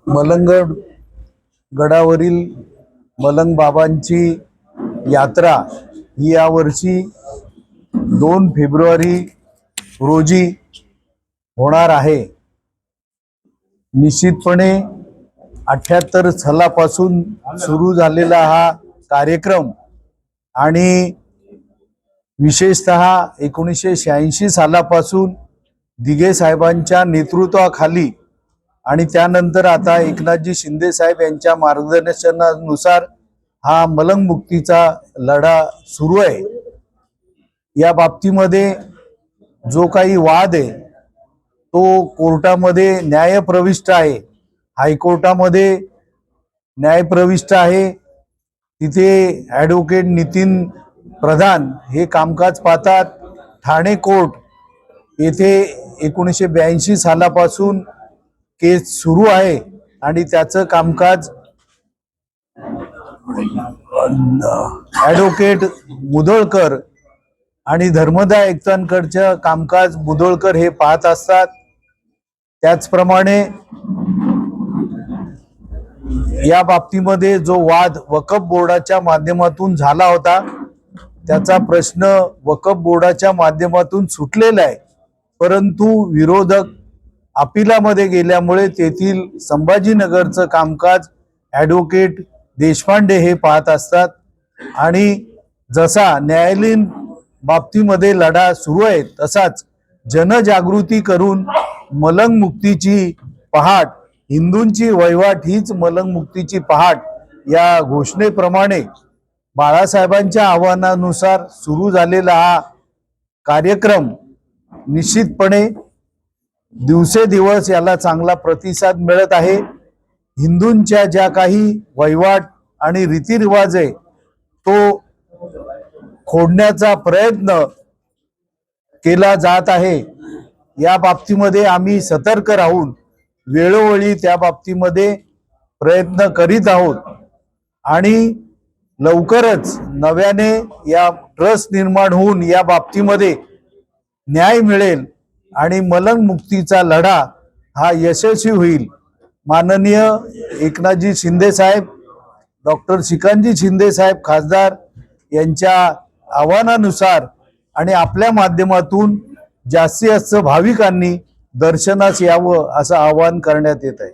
मलंगड गडावरील मलंग बाबांची यात्रा ही यावर्षी 2 फेब्रुवारी रोजी होणार आहे। निश्चितपणे 78 सालापासून सुरू झालेला हा कार्यक्रम आणि विशेषतः 1986 सालापासून दिघे साहेबांच्या नेतृत्वाखाली आणि त्यानंतर आता एकनाथजी शिंदे साहेब यांच्या मार्गदर्शनानुसार हा मलंग मुक्तीचा लढा सुरू आहे। या बाबतीमध्ये जो काही वाद आहे तो कोर्टामध्ये न्यायप्रविष्ट आहे, हायकोर्टामध्ये न्यायप्रविष्ट आहे। तिथे ॲडव्होकेट नितीन प्रधान हे कामकाज पाहतात। ठाणे कोर्ट येथे 1982 सालापासून केस सुरू आहे आणि त्याचं कामकाज ॲडव्होकेट मुदोळकर आणि धर्मदा आयुक्तांकडचं कामकाज मुदोळकर हे पाहत असतात। त्याचप्रमाणे या बाबतीमध्ये जो वाद वक्फ बोर्डाच्या माध्यमातून झाला होता त्याचा प्रश्न वक्फ बोर्डाच्या माध्यमातून सुटलेला आहे, परंतु विरोधक अपिलामध्ये गेल्यामुळे तेथील संभाजीनगरचं कामकाज ॲडव्होकेट देशपांडे हे पाहत असतात। आणि जसा न्यायालयीन बाबतीमध्ये लढा सुरू आहे तसाच जनजागृती करून मलंग मुक्तीची पहाट, हिंदूंची वहिवाट हीच मलंग मुक्तीची पहाट या घोषणेप्रमाणे बाळासाहेबांच्या आव्हानानुसार सुरू झालेला हा कार्यक्रम निश्चितपणे दिवसेदिवस याला चांगला प्रतिसाद मिळत आहे। हिंदूंच्या ज्या काही वहिवाट आणि रीतिरिवाज आहे तो खोडण्याचा प्रयत्न केला जात आहे। या बाबतीमध्ये आम्ही सतर्क राहून वेळोवेळी त्या बाबतीमध्ये प्रयत्न करीत आहोत आणि लवकरच नव्याने या ट्रस्ट निर्माण होऊन या बाबतीमध्ये न्याय मिळेल आणि मलंग मुक्तीचा लढा हा यशस्वी होईल। माननीय एकनाथजी शिंदे साहेब, डॉक्टर श्रीकांतजी शिंदे साहेब खासदार यांच्या आव्हानानुसार आणि आपल्या माध्यमातून जास्तीत जास्त भाविकांनी दर्शनास यावं असं आवाहन करण्यात येत आहे।